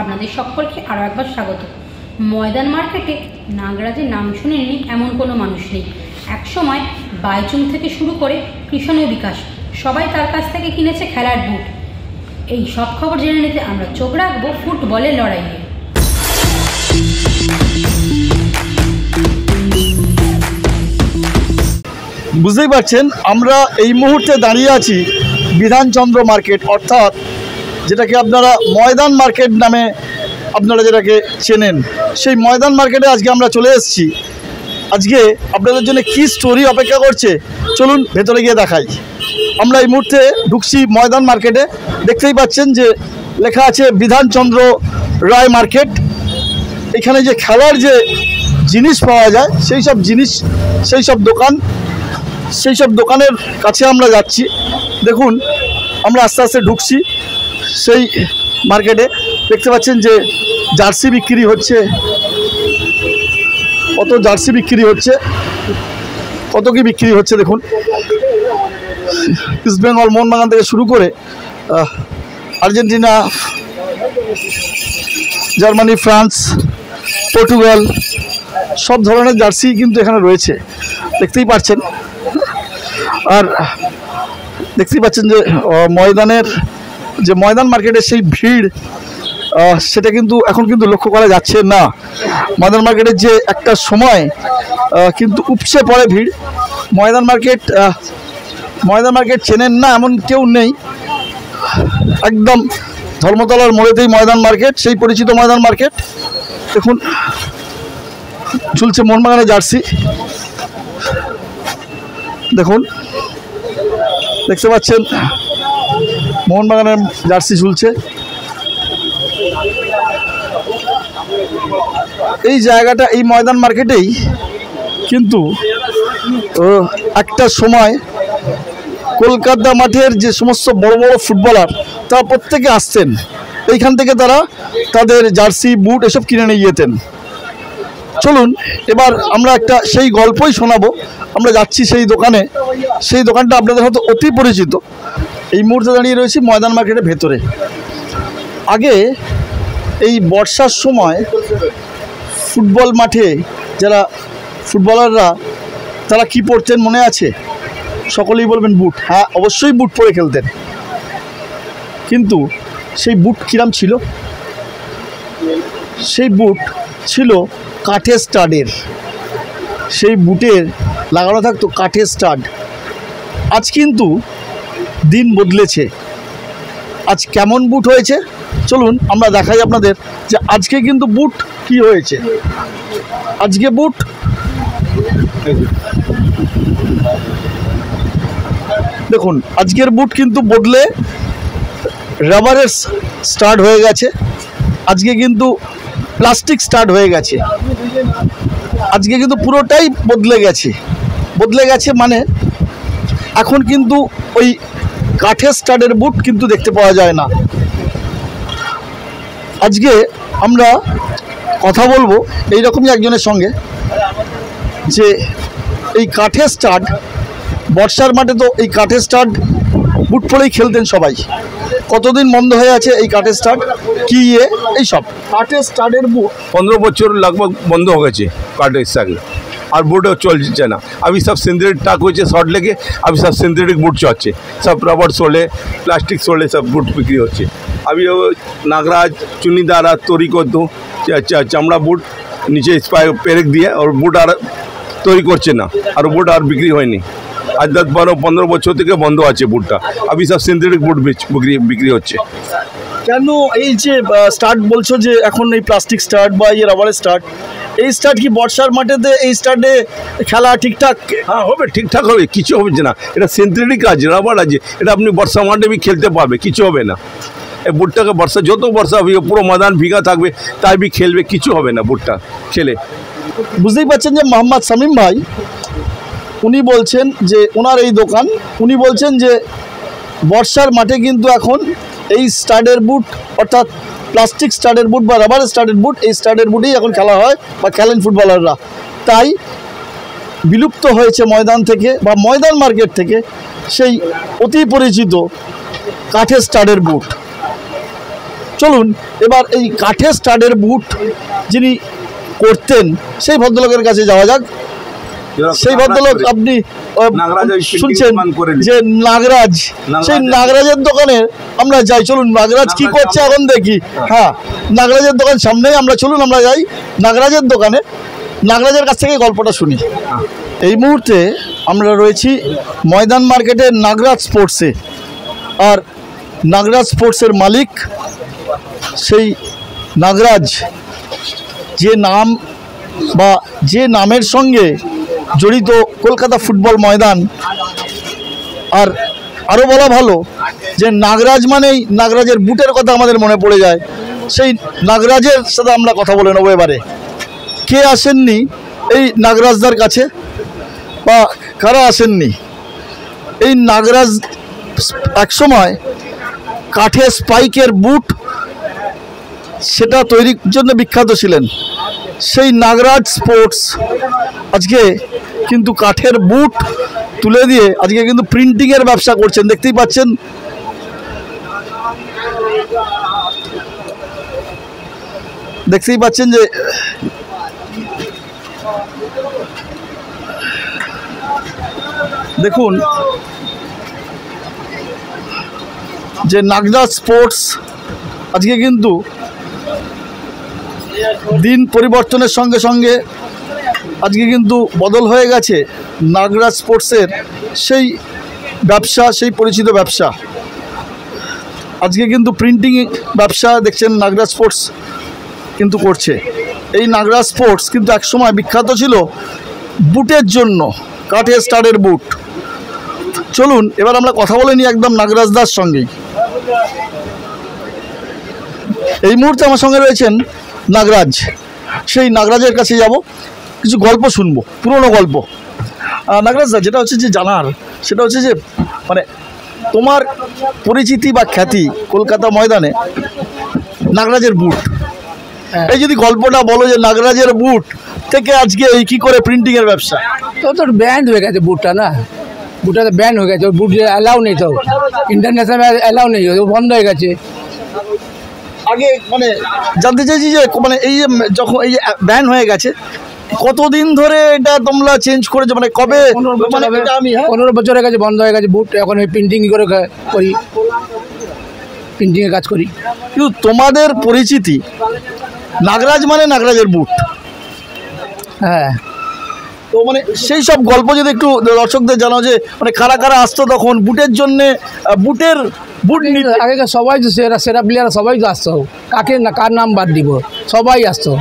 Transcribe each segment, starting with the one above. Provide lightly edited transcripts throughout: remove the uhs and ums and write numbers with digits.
আপনাদের সকলকে আরও একবার স্বাগত। ময়দান মার্কেটে নাগরাজের নাম শুনেনি এমন কোনো মানুষ নেই। একসময় বাইচুং থেকে শুরু করে কৃষণ বিকাশ সবাই তার কাছ থেকে কিনেছে খেলার বুট। এই সব খবর জেনে নিতে আমরা চোখ রাখবো ফুটবলের লড়াইয়ে। বুঝতেই পারছেন, আমরা এই মুহূর্তে দাঁড়িয়ে আছি বিধানচন্দ্র মার্কেট, অর্থাৎ যেটাকে আপনারা ময়দান মার্কেট নামে আপনারা যেটাকে চেনেন, সেই ময়দান মার্কেটে আজকে আমরা চলে এসেছি। আজকে আপনাদের জন্য কি স্টোরি অপেক্ষা করছে চলুন ভেতরে গিয়ে দেখাই। আমরা এই মুহূর্তে ঢুকছি ময়দান মার্কেটে। দেখতেই পাচ্ছেন যে লেখা আছে বিধানচন্দ্র রায় মার্কেট। এখানে যে খেলার যে জিনিস পাওয়া যায় সেই সব জিনিস, সেই সব দোকানের কাছে আমরা যাচ্ছি। দেখুন, আমরা আস্তে আস্তে ঢুকছি সেই মার্কেটে। দেখতে পাচ্ছেন যে জার্সি বিক্রি হচ্ছে, কত জার্সি বিক্রি হচ্ছে, কত কি বিক্রি হচ্ছে দেখুন। ইস্ট বেঙ্গল, মোহনবাগান থেকে শুরু করে আর্জেন্টিনা, জার্মানি, ফ্রান্স, পর্তুগাল সব ধরনের জার্সি কিন্তু এখানে রয়েছে, দেখতেই পাচ্ছেন। আর দেখতেই পাচ্ছেন যে ময়দান মার্কেটের সেই ভিড়, সেটা কিন্তু এখন কিন্তু লক্ষ্য করা যাচ্ছে না। ময়দান মার্কেটের যে একটা সময় কিন্তু উপচে পড়ে ভিড়। ময়দান মার্কেট চেনেন না এমন কেউ নেই। একদম ধর্মতলার মোড়েতেই ময়দান মার্কেট, সেই পরিচিত ময়দান মার্কেট। দেখুন, ঝুলছে মোহনবাগানের জার্সি। দেখুন, দেখতে পাচ্ছেন মোহনবাগানের জার্সি ঝুলছে। এই জায়গাটা, এই ময়দান মার্কেটেই কিন্তু একটা সময় কলকাতা মাঠের যে সমস্ত বড় বড় ফুটবলার তারা প্রত্যেকে আসতেন এইখান থেকে, তারা তাদের জার্সি, বুট এসব কিনে নিয়ে যেতেন। চলুন এবার আমরা একটা সেই গল্পই শোনাবো। আমরা যাচ্ছি সেই দোকানে। সেই দোকানটা আপনাদের হয়তো অতি পরিচিত। এই মুহূর্তে দাঁড়িয়ে রয়েছি ময়দান মার্কেটের ভেতরে। আগে এই বর্ষার সময় ফুটবল মাঠে যারা ফুটবলাররা তারা কি পরতেন মনে আছে? সকলেই বলবেন বুট। হ্যাঁ, অবশ্যই বুট পরে খেলতেন। কিন্তু সেই বুট কিরাম ছিল? সেই বুট ছিল কাঠের স্টাডের। সেই বুটের লাগানো থাকতো কাঠের স্টাড। আজ কিন্তু দিন বদলেছে। আজ কেমন বুট হয়েছে চলুন আমরা দেখাই আপনাদের যে আজকে কিন্তু বুট কি হয়েছে। আজকে বুট দেখুন, আজকের বুট কিন্তু বদলে রাবারের স্টার্ট হয়ে গেছে। আজকে কিন্তু প্লাস্টিক স্টার্ট হয়ে গেছে। আজকে কিন্তু পুরোটাই বদলে গেছে। মানে এখন কিন্তু ওই কাঠের স্টাডের বুট কিন্তু দেখতে পাওয়া যায় না। আজকে আমরা কথা বলবো এইরকমই একজনের সঙ্গে, যে এই কাঠের স্টাড, বর্ষার মাঠে তো এই কাঠের স্টাড বুট পরেই খেলতেন সবাই। কতদিন বন্ধ হয়ে আছে এই কাঠের স্টাড, কি এই সব কাঠের স্টাডের বুট 15 বছর लगभग বন্ধ হয়ে গেছে কাঠের স্টাড, আর বুটও চলছে না। अभी सब सिंथेटिक टाक হয়েছে শর্ট লেগে, अभी सब सिंथेटिक বুট চলছে। सब रबर सोले, प्लास्टिक सोले सब बुट बिक्री হচ্ছে। अभी नागराज चुनीदारा तैरी করতো চামড়া বুট, নিচে পেরেক দিয়ে, আর বুট আর তৈরি করছে না, আর বুট আর বিক্রি হয়নি। আজ 10-12-15 বছর থেকে বন্ধ আছে বুটটা। अभी सब सिंथेटिक বুট বিক্রি হচ্ছে। কেন এই যে স্টার্ট বলছো যে এখন এই প্লাস্টিক স্টার্ট বা এই রাবারের স্টার্ট, এই স্টার্ট কি বর্ষার মাঠেতে এই স্টার্টে খেলা ঠিকঠাক? হ্যাঁ, হবে, ঠিকঠাক হবে, কিছু হবে না। এটা সিনথেটিক আছে, রাবার আছে, এটা আপনি বর্ষা মাঠে भी খেলতে পারবে, কিছু হবে না। এই বুটটাকে যত বর্ষা হবে পুরো ময়দান ভিজা থাকবে, তাই भी খেলবে, কিছু হবে না বুটটা খেলে। বুঝতেই পারছেন যে মোহাম্মদ শামীম ভাই, উনি বলছেন যে ওনার এই দোকান, উনি বলছেন যে বর্ষার মাঠে কিন্তু এখন এই স্টাডের বুট, অর্থাৎ প্লাস্টিক স্টাডের বুট বা রাবার স্টাডের বুট, এই স্টাডের বুটেই এখন খেলা হয় বা খেলেন ফুটবলাররা। তাই বিলুপ্ত হয়েছে ময়দান থেকে বা ময়দান মার্কেট থেকে সেই অতি পরিচিত কাঠের স্টাডের বুট। চলুন এবার এই কাঠের স্টাডের বুট যিনি করতেন সেই ভদ্রলোকের কাছে যাওয়া যাক। সেই ভদ্রলোক আপনি শুনছেন যে নাগরাজ, সেই নাগরাজের দোকানে আমরা যাই। চলুন নাগরাজ কি করছে এখন দেখি। হ্যাঁ, নাগরাজের দোকান সামনেই আমরা, চলুন আমরা যাই নাগরাজের দোকানে, নাগরাজের কাছ থেকে গল্পটা শুনি। এই মুহূর্তে আমরা রয়েছি ময়দান মার্কেটের নাগরাজ স্পোর্টসে, আর নাগরাজ স্পোর্টসের মালিক সেই নাগরাজ, যে নাম বা যে নামের সঙ্গে জড়িত কলকাতা ফুটবল ময়দান। আর আরও বলা ভালো যে নাগরাজ মানেই নাগরাজের বুটের কথা আমাদের মনে পড়ে যায়। সেই নাগরাজের সাথে আমরা কথা বলে নেবো এবারে। কে আসেননি এই নাগরাজদার কাছে বা কারা আসেননি? এই নাগরাজ একসময় কাঠের স্পাইকের বুট সেটা তৈরির জন্য বিখ্যাত ছিলেন। সেই নাগরাজ স্পোর্টস আজকে কিন্তু কাঠের বুট তুলে দিয়ে আজকে কিন্তু প্রিন্টিংয়ের ব্যবসা করছেন, দেখতেই পাচ্ছেন। দেখতেই পাচ্ছেন যে দেখুন যে নাগরাজ স্পোর্টস আজকে কিন্তু দিন পরিবর্তনের সঙ্গে সঙ্গে আজকে কিন্তু বদল হয়ে গেছে নাগরাজ স্পোর্টসের সেই ব্যবসা, সেই পরিচিত ব্যবসা। আজকে কিন্তু প্রিন্টিং ব্যবসা দেখছেন নাগরাজ স্পোর্টস কিন্তু করছে। এই নাগরাজ স্পোর্টস কিন্তু একসময় বিখ্যাত ছিল বুটের জন্য, কাঠের স্টাডের বুট। চলুন এবার আমরা কথা বলে নিই একদম নাগরাজদার সঙ্গেই। এই মুহূর্তে আমার সঙ্গে রয়েছেন নাগরাজ। সেই নাগরাজের কাছে যাব, কিছু গল্প শুনবো, পুরনো গল্প। নাগরাজদা, যেটা হচ্ছে যে জানার সেটা হচ্ছে যে মানে তোমার পরিচিতি বা খ্যাতি কলকাতা ময়দানে নাগরাজের বুট, এই যদি গল্পটা বলো যে নাগরাজের বুট থেকে আজকে এই কী করে প্রিন্টিংয়ের ব্যবসা। তো ব্যান্ড হয়ে গেছে বুটটা, না বুটটা তো ব্যান্ড হয়ে গেছে, বুট অ্যালাউ নেই, তো ইন্টারন্যাশনাল অ্যালাউ নেই, বন্ধ হয়ে গেছে। আগে মানে জানতে চাইছি যে মানে এই যে যখন এই যে ব্যান হয়ে গেছে, কতদিন ধরে এটা তোমরা চেঞ্জ করেছো, মানে কবে? 15 বছরের কাছে বন্ধ হয়ে গেছে বুট। এখন ওই প্রিন্টিং করে করি, প্রিন্টিংয়ের কাজ করি। কিন্তু তোমাদের পরিচিতি নাগরাজ মানে নাগরাজের বুট। হ্যাঁ, তো মানে সেই সব গল্প যদি একটু দর্শকদের জানাও যে মানে কারা কারা আসতো তখন বুটের জন্যে, বুটের বুট নিতে। আগেকার সবাই তো সেরা প্লেয়ার সবাই তো আসতো, কাকে না কার নাম বাদ দিব, সবাই আসতো,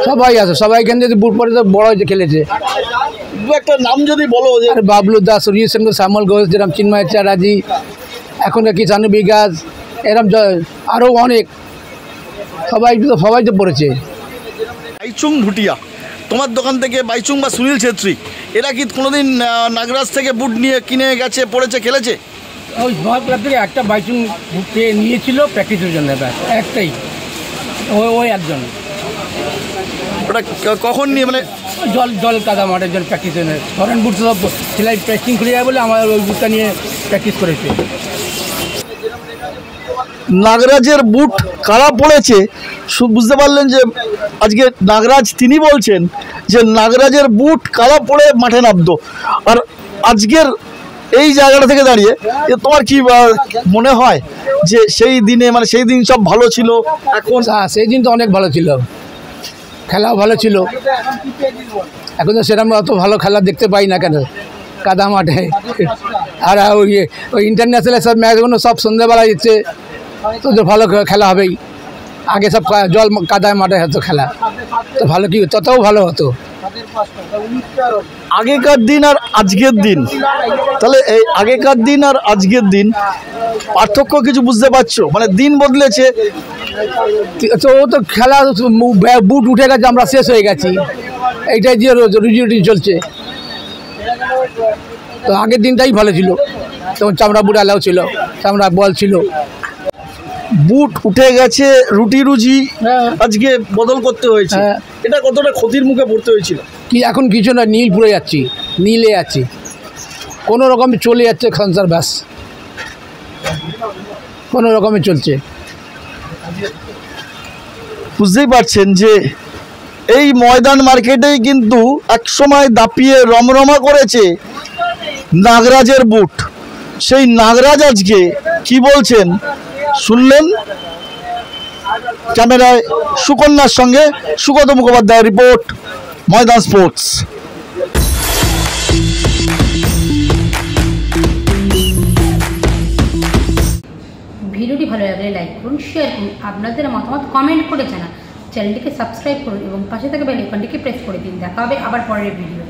সবাই আসতো, সবাই এখান থেকে বুট পরে তো বড় হয়েছে, খেলেছে। একটা নাম যদি বলো যে বাবলু দাস, সূর্য সেন, শ্যামল ঘোষ, যেরকম চিন্ময় চ্যাটার্জি, এখনকার কিষাণু বিকাশ, এরকম আরও অনেক, সবাই তো পড়েছে। বাইচুং ভুটিয়া, তোমার দোকান থেকে বাইচুং বা সুনীল ছেত্রী, এরা কি কোনোদিন নাগরাজ থেকে বুট নিয়ে কিনে গেছে, পড়েছে, খেলেছে? ওই মহা ক্লাব থেকে একটা বাইচুং নিয়েছিল প্র্যাকটিসের জন্য, একটাই, ওই একজন। ওটা কখন নিয়ে, মানে জল কাদা মাঠের জন্য প্র্যাকটিসের জন্য। ফরেন বুট সব সেলাই প্র্যাকটিং খুলে যায় বলে আমার ওই বুটটা নিয়ে প্র্যাকটিস করেছে। নাগরাজের বুট কারা পড়েছে বুঝতে পারলেন যে আজকে নাগরাজ তিনি বলছেন যে নাগরাজের বুট কারা পড়ে মাঠে নামতো। আর আজকের এই জায়গাটা থেকে দাঁড়িয়ে তোমার কি মনে হয় যে সেই দিনে, মানে সেই দিন সব ভালো ছিল? এখন সেই দিন তো অনেক ভালো ছিল, খেলাও ভালো ছিল। এখন তো সেরকম অত ভালো খেলা দেখতে পাই না কেন কাদা মাঠে। আর ওই ইন্টারন্যাশনাল সব ম্যাচগুলো সব সন্ধ্যেবেলা দিচ্ছে, তো ভালো খেলা হবেই। আগে সব জল কাদায় মাঠে হতো খেলা, তো ভালো কি ততও ভালো হতো। আগেকার দিন আর আজকের দিন, তাহলে এই আগেকার দিন আর আজকের দিন পার্থক্য কিছু বুঝতে পারছো? মানে দিন বদলেছে, তো ও তো খেলা বুট উঠে গেছে, আমরা শেষ হয়ে গেছি, এইটাই যে রুজি রুটি চলছে। তো আগের দিনটাই ভালো ছিল, তখন চামড়া বুট অ্যালাউ ছিল, চামড়া বল ছিল। বুট উঠে গেছে, রুটি রুজি আজকে বদল করতে হয়েছে। এটা কতটা ক্ষতির মুখে পড়তে হয়েছিল? কি এখন কিছু না, নীল পুড়ে যাচ্ছি, নীলে যাচ্ছি, কোনো রকমে চলে যাচ্ছে সংসার, ব্যাস কোনো রকমে চলছে। বুঝতেই পারছেন যে এই ময়দান মার্কেটেই কিন্তু একসময় দাপিয়ে রমরমা করেছে নাগরাজের বুট। সেই নাগরাজ আজকে কি বলছেন শুনলেন। ক্যামেরায় সুকন্যার সঙ্গে সুগত মুখোপাধ্যায়, রিপোর্ট, ময়দান স্পোর্টস। ভিডিওটি ভালো লাগলে লাইক করুন, শেয়ার করুন, আপনাদের মতামত কমেন্ট করে জানান। চ্যানেলটিকে সাবস্ক্রাইব করুন এবং পাশে থাকা বেল আইকনটিকে প্রেস করে দিন। দেখা হবে আবার পরের ভিডিও।